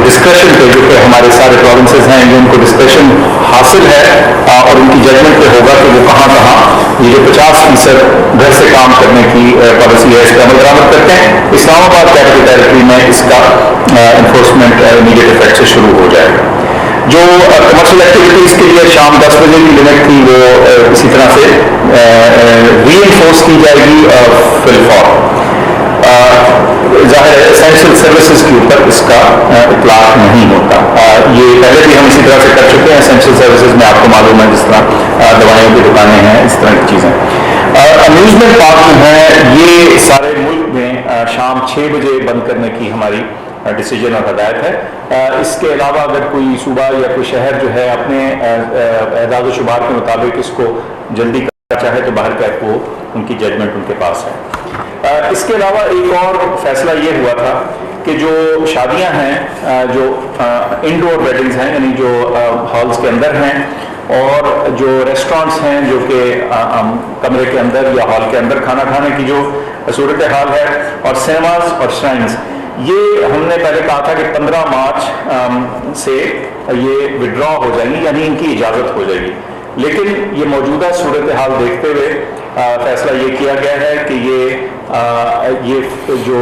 Discussion पे, जो कि हमारे सारे प्रोविंसेस हैं, जो उनको डिस्कशन हासिल है और उनकी जजमेंट पे होगा कि वो कहाँ कहाँ ये जो 50% घर से काम करने की पॉलिसी है इसका अमल दरामद करते हैं। इस्लामाबाद कैपिटल टेरिटरी में इसका इन्फोर्समेंट इमीडिएट इफेक्ट से शुरू हो जाएगा। जो कमर्शियल एक्टिविटीज़ के लिए शाम 10 बजे की लिमिट थी वो इसी तरह से री-इन्फोर्स की जाएगी फिलहाल। ज़ाहिर है एसेंशियल सर्विसेज के ऊपर इसका इतलाक नहीं होता। ये पहले भी हम इसी तरह से कर चुके हैं। एसेंशियल सर्विसेज में आपको मालूम है, जिस तरह दवाइयों की दुकानें हैं, इस तरह की चीज़ें। अम्यूजमेंट पार्क जो हैं ये सारे मुल्क में शाम 6 बजे बंद करने की हमारी डिसीजन और हदायत है। इसके अलावा अगर कोई सूबा या कोई शहर जो है अपने एदाद शुमार के मुताबिक इसको जल्दी करना चाहे तो बाहर का वो उनकी जजमेंट उनके पास है। इसके अलावा एक और फैसला ये हुआ था कि जो शादियां हैं, जो इंडोर वेडिंग्स हैं, यानी जो हॉल्स के अंदर हैं, और जो रेस्टोरेंट्स हैं जो कि कमरे के अंदर या हॉल के अंदर खाना खाने की जो सूरत हाल है, और सिनेमाज और श्राइन्स, ये हमने पहले कहा था कि 15 मार्च से ये विड्रॉ हो जाएंगी, यानी इनकी इजाज़त हो जाएगी। लेकिन ये मौजूदा सूरत हाल देखते हुए फैसला ये किया गया है कि ये जो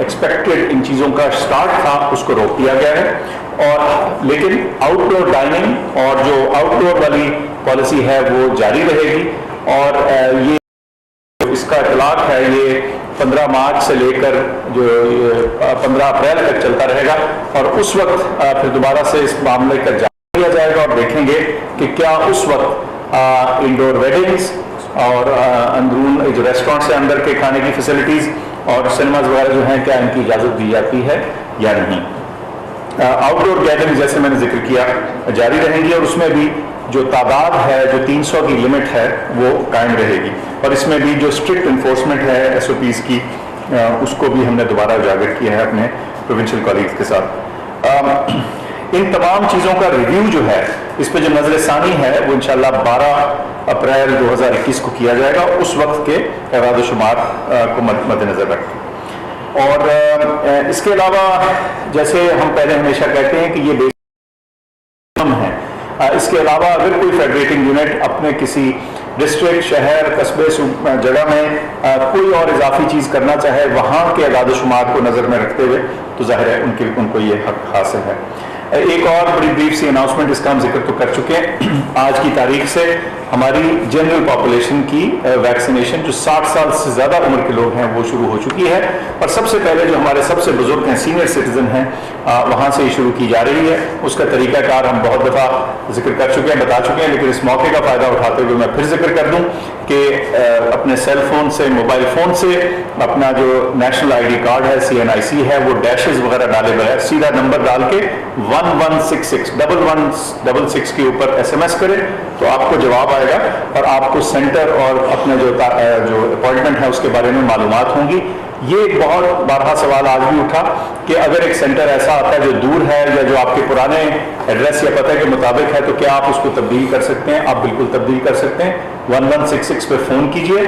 एक्सपेक्टेड इन चीज़ों का स्टार्ट था उसको रोक दिया गया है, और लेकिन आउटडोर डाइनिंग और जो आउटडोर वाली पॉलिसी है वो जारी रहेगी। और ये इसका इतलाक है ये 15 मार्च से लेकर जो 15 अप्रैल तक चलता रहेगा, और उस वक्त फिर दोबारा से इस मामले का जांच किया जाएगा और देखेंगे कि क्या उस वक्त इंडोर वेडिंग्स और अंदरून जो रेस्टोरेंट से अंदर के खाने की फैसिलिटीज़ और सिनेमाज वगैरह जो हैं, क्या इनकी इजाज़त दी जाती है या नहीं। आउटडोर गैदरिंग जैसे मैंने जिक्र किया जारी रहेंगी, और उसमें भी जो तादाद है, जो 300 की लिमिट है, वो कायम रहेगी। और इसमें भी जो स्ट्रिक्ट इन्फोर्समेंट है SOPs की, उसको भी हमने दोबारा उजागर किया है अपने प्रोविंशियल कॉलीग्स के साथ। इन तमाम चीज़ों का रिव्यू जो है, इस पर जो नजर सानी है, वो इंशाल्लाह 12 अप्रैल 2021 को किया जाएगा, उस वक्त के एवाद शुमार को मद्देनजर रखें। और इसके अलावा जैसे हम पहले हमेशा कहते हैं कि ये है, इसके अलावा अगर कोई फेडरेटिंग यूनिट अपने किसी डिस्ट्रिक्ट, शहर, कस्बे, जगह में कोई और इजाफी चीज़ करना चाहे, वहाँ के एदाद शुमार को नज़र में रखते हुए, तो जाहिर है उनको ये हक हासिल है। एक और बड़ी ब्रीफ सी अनाउंसमेंट, इसका हम जिक्र तो कर चुके हैं। आज की तारीख से हमारी जनरल पॉपुलेशन की वैक्सीनेशन, जो 60 साल से ज़्यादा उम्र के लोग हैं, वो शुरू हो चुकी है। और सबसे पहले जो हमारे सबसे बुजुर्ग हैं, सीनियर सिटीजन हैं, वहाँ से ही शुरू की जा रही है। उसका तरीक़ाकार हम बहुत दफ़ा जिक्र कर चुके हैं, बता चुके हैं, लेकिन इस मौके का फ़ायदा उठाते हुए मैं फिर जिक्र कर दूँ कि अपने सेल फोन से, मोबाइल फ़ोन से अपना जो नेशनल ID कार्ड है, CNIC है, वो डैशेज वगैरह डाले बगैर सीधा नंबर डाल के 1166 के ऊपर SMS करें तो आपको जवाब आएगा, और आपको सेंटर और अपने जो अपॉइंटमेंट है उसके बारे में मालूमात होंगी। ये एक बहुत बारहा सवाल आज भी उठा कि अगर एक सेंटर ऐसा आता है जो दूर है, या जो आपके पुराने एड्रेस या पते के मुताबिक है, तो क्या आप उसको तब्दील कर सकते हैं? आप बिल्कुल तब्दील कर सकते हैं। 1166 पे फ़ोन कीजिए,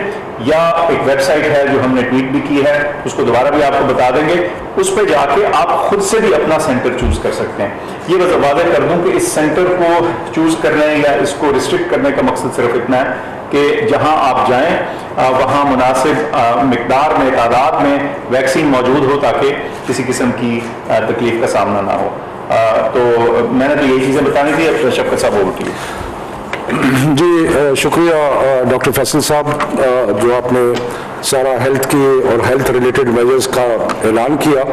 या एक वेबसाइट है जो हमने ट्वीट भी की है, उसको दोबारा भी आपको बता देंगे, उस पर जाके आप खुद से भी अपना सेंटर चूज कर सकते हैं। ये बस वाज़ेह कर दूं कि इस सेंटर को चूज करने या इसको रिस्ट्रिक्ट करने का मकसद सिर्फ इतना है कि जहां आप जाएं वहां मुनासिब मिकदार में, तादाद में वैक्सीन मौजूद हो, ताकि किसी किस्म की तकलीफ का सामना ना हो। तो मैंने तो यही चीज़ें बतानी थी। अब शफकत साहब ओवर टू यू। जी शुक्रिया डॉक्टर फैसल साहब, जो आपने सारा हेल्थ की और हेल्थ रिलेटेड मेजर्स का ऐलान किया।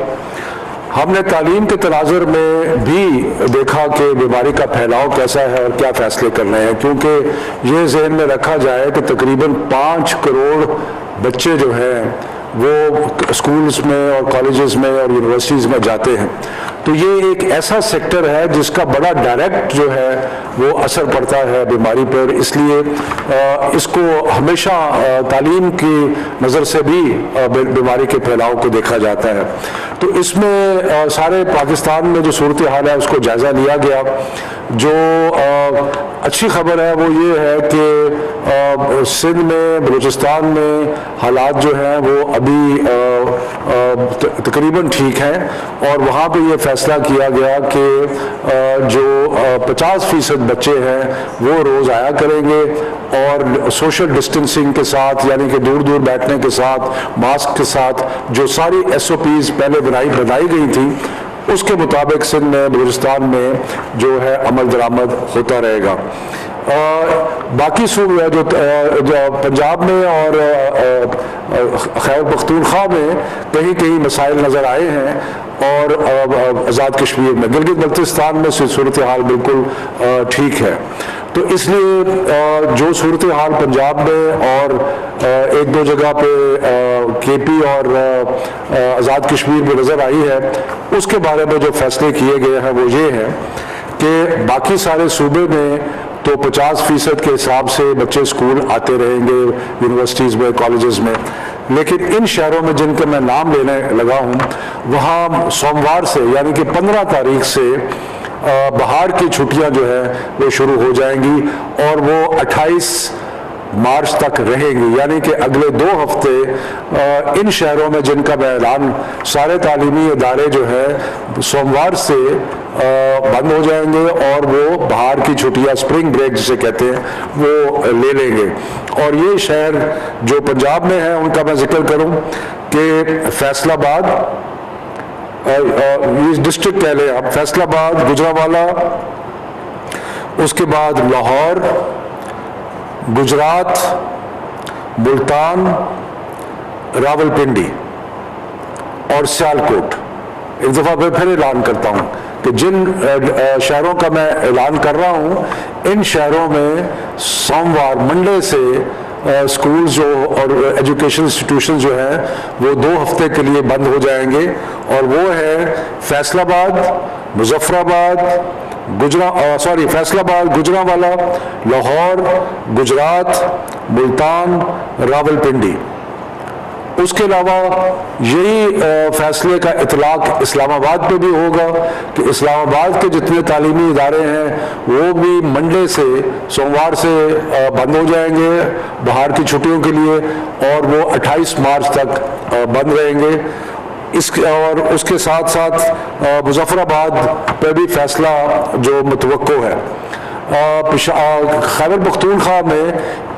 हमने तालीम के तनाज़ुर में भी देखा कि बीमारी का फैलाव कैसा है और क्या फ़ैसले करने हैं, क्योंकि ये जहन में रखा जाए कि तकरीबन 5 करोड़ बच्चे जो हैं वो स्कूल्स में और कॉलेजेस में और यूनिवर्सिटीज़ में जाते हैं। तो ये एक ऐसा सेक्टर है जिसका बड़ा डायरेक्ट जो है वो असर पड़ता है बीमारी पर, इसलिए इसको हमेशा तालीम की नज़र से भी बीमारी के फैलाव को देखा जाता है। तो इसमें सारे पाकिस्तान में जो सूरत हाल है उसको जायज़ा लिया गया। जो अच्छी खबर है वो ये है कि सिंध में, बलूचिस्तान में हालात जो हैं वो अभी तकरीबन ठीक हैं, और वहाँ पे ये फैसला फैसला किया गया कि जो 50% बच्चे हैं वो रोज़ आया करेंगे और सोशल डिस्टेंसिंग के साथ, यानी कि दूर दूर बैठने के साथ, मास्क के साथ जो सारी SOPs पहले बनाई गई थी उसके मुताबिक सिंध में, बलूचिस्तान में जो है अमल दरामद होता रहेगा। बाकी सूबे जो पंजाब में और खैबर पख्तूनख्वा में कहीं कहीं मसाइल नज़र आए हैं और आज़ाद कश्मीर में, गिलगित बल्तिस्तान में सूरत हाल बिल्कुल ठीक है। तो इसलिए जो सूरत हाल पंजाब में और एक दो जगह पे KP और आज़ाद कश्मीर में नज़र आई है, उसके बारे में जो फैसले किए गए हैं वो ये हैं कि बाकी सारे सूबे में तो 50% के हिसाब से बच्चे स्कूल आते रहेंगे, यूनिवर्सिटीज़ में, कॉलेजेस में, लेकिन इन शहरों में जिनके मैं नाम लेने लगा हूँ वहाँ सोमवार से यानी कि 15 तारीख से बाहर की छुट्टियाँ जो है वो शुरू हो जाएंगी और वो 28 मार्च तक रहेंगी, यानी कि अगले 2 हफ्ते इन शहरों में जिनका मैं ऐलान, सारे तालीमी इदारे जो है सोमवार से बंद हो जाएंगे और वो बाहर की छुट्टियां, स्प्रिंग ब्रेक जिसे कहते हैं, वो ले लेंगे। और ये शहर जो पंजाब में है उनका मैं जिक्र करूं कि फैसलाबाद, ये डिस्ट्रिक्ट कह लें आप, फैसलाबाद, गुजरांवाला, उसके बाद लाहौर, गुजरात, मुल्तान, रावलपिंडी और सियालकोट। एक दफ़ा मैं फिर ऐलान करता हूँ कि जिन शहरों का मैं ऐलान कर रहा हूँ, इन शहरों में सोमवार, मंडे से स्कूल जो और एजुकेशन इंस्टीट्यूशन जो है वो 2 हफ्ते के लिए बंद हो जाएंगे और वो है फैसलाबाद, मुजफ्फराबाद, फैसलाबाद, गुजरांवाला, लाहौर, गुजरात, मुल्तान, रावलपिंडी। उसके अलावा यही फैसले का इतलाक इस्लामाबाद पे भी होगा कि इस्लामाबाद के जितने तालीमी इदारे हैं वो भी मंडे से, सोमवार से बंद हो जाएंगे बाहर की छुट्टियों के लिए और वो 28 मार्च तक बंद रहेंगे। और उसके साथ साथ मुजफ्फराबाद पे भी फैसला जो मुतवक्को है। खैबर पख्तूनख्वा में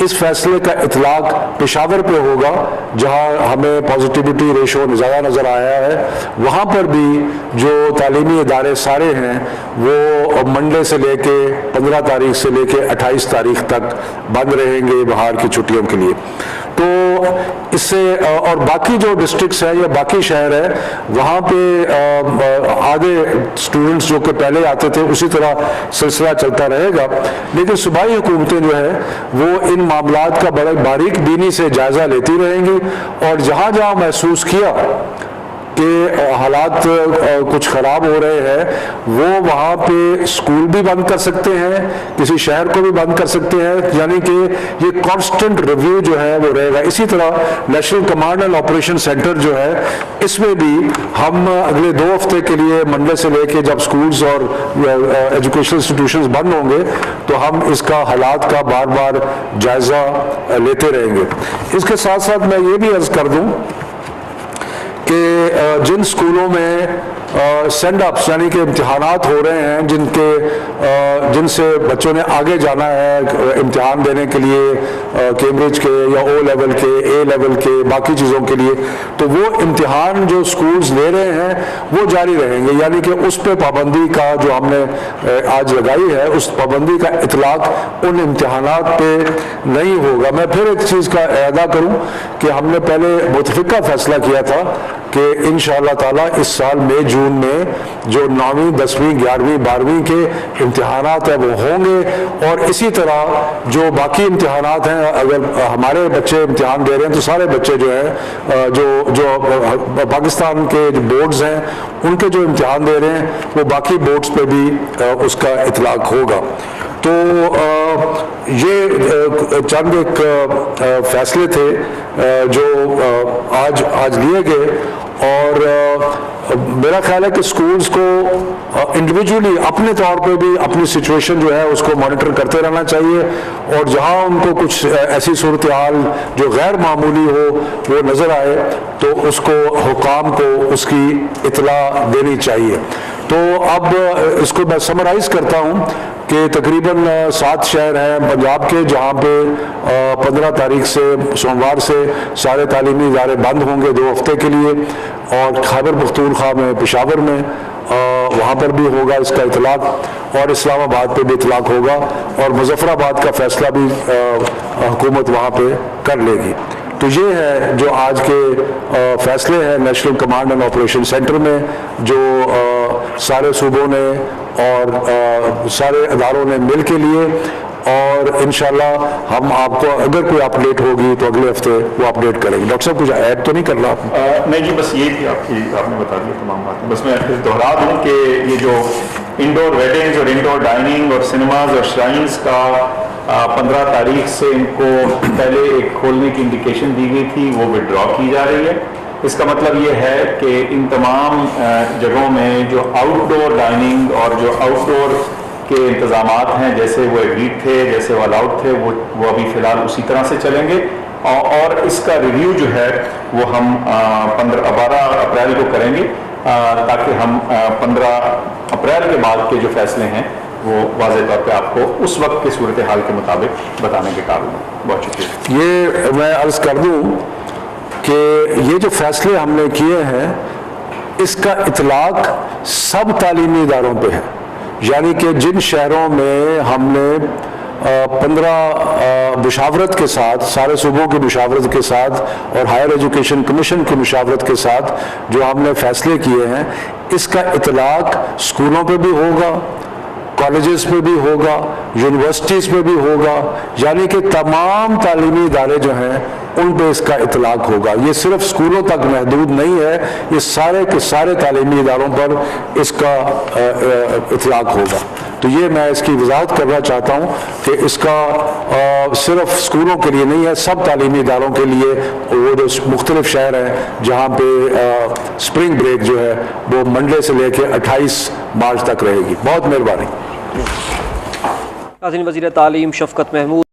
इस फैसले का इतलाक पेशावर पे होगा जहां हमें पॉजिटिविटी रेशो ज़्यादा नज़र आया है। वहां पर भी जो तालीमी इदारे सारे हैं वो मंडे से लेके 15 तारीख से लेके 28 तारीख तक बंद रहेंगे बाहर की छुट्टियों के लिए। तो इससे और बाकी जो डिस्ट्रिक्ट्स हैं या बाकी शहर है वहाँ पे आधे स्टूडेंट्स जो कि पहले आते थे उसी तरह सिलसिला चलता रहेगा, लेकिन सूबाई हुकूमतें जो है वो इन मामलात का बड़े बारीक बीनी से जायज़ा लेती रहेंगी और जहाँ जहाँ महसूस किया कि हालात कुछ ख़राब हो रहे हैं वो वहाँ पे स्कूल भी बंद कर सकते हैं, किसी शहर को भी बंद कर सकते हैं, यानी कि ये कांस्टेंट रिव्यू जो है वो रहेगा। इसी तरह national command and operation centre जो है इसमें भी हम अगले 2 हफ्ते के लिए मंडे से लेके जब स्कूल्स और एजुकेशनल इंस्टीट्यूशंस बंद होंगे तो हम इसका हालात का बार बार जायज़ा लेते रहेंगे। इसके साथ साथ मैं ये भी अर्ज़ कर दूँ कि जिन स्कूलों में सेंड अप्स यानी कि इम्तिहानात हो रहे हैं जिनसे बच्चों ने आगे जाना है इम्तिहान देने के लिए कैम्ब्रिज के या O लेवल के, A लेवल के, बाकी चीज़ों के लिए, तो वो इम्तिहान जो स्कूल्स ले रहे हैं वो जारी रहेंगे, यानी कि उस पर पाबंदी का जो हमने आज लगाई है उस पाबंदी का इतलाक उन इम्तिहानात पे नहीं होगा। मैं फिर एक चीज़ का अदा करूँ कि हमने पहले मुतफ़िका फैसला किया था कि इंशाअल्लाह ताला इस साल मई जून में जो 9वीं, 10वीं, 11वीं, 12वीं के इम्तिहानात हैं वो होंगे और इसी तरह जो बाकी इम्तिहानात हैं, अगर हमारे बच्चे इम्तिहान दे रहे हैं तो सारे बच्चे जो हैं जो पाकिस्तान के जो बोर्ड्स हैं उनके जो इम्तिहान दे रहे हैं वो बाकी बोर्ड्स पे भी उसका इतलाक होगा। तो ये चंद एक फैसले थे जो आज लिए गए और मेरा ख्याल है कि स्कूल्स को इंडिविजुअली अपने तौर पे भी अपनी सिचुएशन जो है उसको मॉनिटर करते रहना चाहिए और जहां उनको कुछ ऐसी सूरत हाल जो गैर मामूली हो वो नज़र आए तो उसको हुकाम को उसकी इत्तला देनी चाहिए। तो अब इसको मैं समराइज करता हूँ कि तकरीबन 7 शहर हैं पंजाब के जहाँ पे 15 तारीख से सोमवार से सारे तालीमी इदारे बंद होंगे 2 हफ्ते के लिए, और खैबर पख्तूनख्वा में, पेशावर में वहाँ पर भी होगा इसका इतलाक, और इस्लामाबाद पे भी इतलाक होगा, और मुजफ्फराबाद का फैसला भी हुकूमत वहाँ पे कर लेगी। तो ये है जो आज के फैसले हैं national command and operation centre में, जो सारे सूबों ने और सारे इदारों ने मिल के लिए, और इंशाल्लाह हम आपको अगर कोई अपडेट होगी तो अगले हफ्ते वो अपडेट करेंगे। डॉक्टर साहब कुछ ऐड तो नहीं करना आपने? नहीं जी, बस ये थी आपने बता दिया तमाम बातें। बस मैं फिर दोहरा दूं कि ये जो इंडोर वेडिंग्स और इंडोर डाइनिंग और सिनेमाज और श्राइन्स का 15 तारीख से इनको पहले एक खोलने की इंडिकेशन दी गई थी, वो विड्रॉ की जा रही है। इसका मतलब ये है कि इन तमाम जगहों में जो आउटडोर डाइनिंग और जो आउटडोर के इंतजामात हैं, जैसे वो एग्रीड थे, जैसे वो अलाउड थे, वो अभी फ़िलहाल उसी तरह से चलेंगे, और इसका रिव्यू जो है वो हम 12 अप्रैल को करेंगे, ताकि हम 15 अप्रैल के बाद के जो फैसले हैं वो वाज़ेह तौर पे आपको उस वक्त के सूरत हाल के मुताबिक बताने के काबिल हैं। बहुत शुक्रिया। ये मैं अर्ज़ कर दूँ कि ये जो फैसले हमने किए हैं इसका इतलाक सब तालीमी इदारों पे है, यानी कि जिन शहरों में हमने 15 मुशावरत के साथ, सारे सूबों की मुशावरत के साथ और हायर एजुकेशन कमीशन की मुशावरत के साथ जो हमने फैसले किए हैं, इसका इतलाक स्कूलों पे भी होगा, कॉलेजेस में भी होगा, यूनिवर्सिटीज़ में भी होगा, यानी कि तमाम तालीमी इदारे जो हैं उन पे इसका इतलाक होगा। ये सिर्फ स्कूलों तक महदूद नहीं है, ये सारे के सारे तालीमी इदारों पर इसका इतलाक होगा। तो ये मैं इसकी वजाहत करना चाहता हूँ कि इसका सिर्फ स्कूलों के लिए नहीं है, सब तालीमी इदारों के लिए। वो जो मुख्तलिफ शहर हैं जहाँ पे स्प्रिंग ब्रेक जो है वो मंडे से लेकर 28 मार्च तक रहेगी। बहुत मेहरबानी। वज़ीर तालीम शफ़क़त महमूद।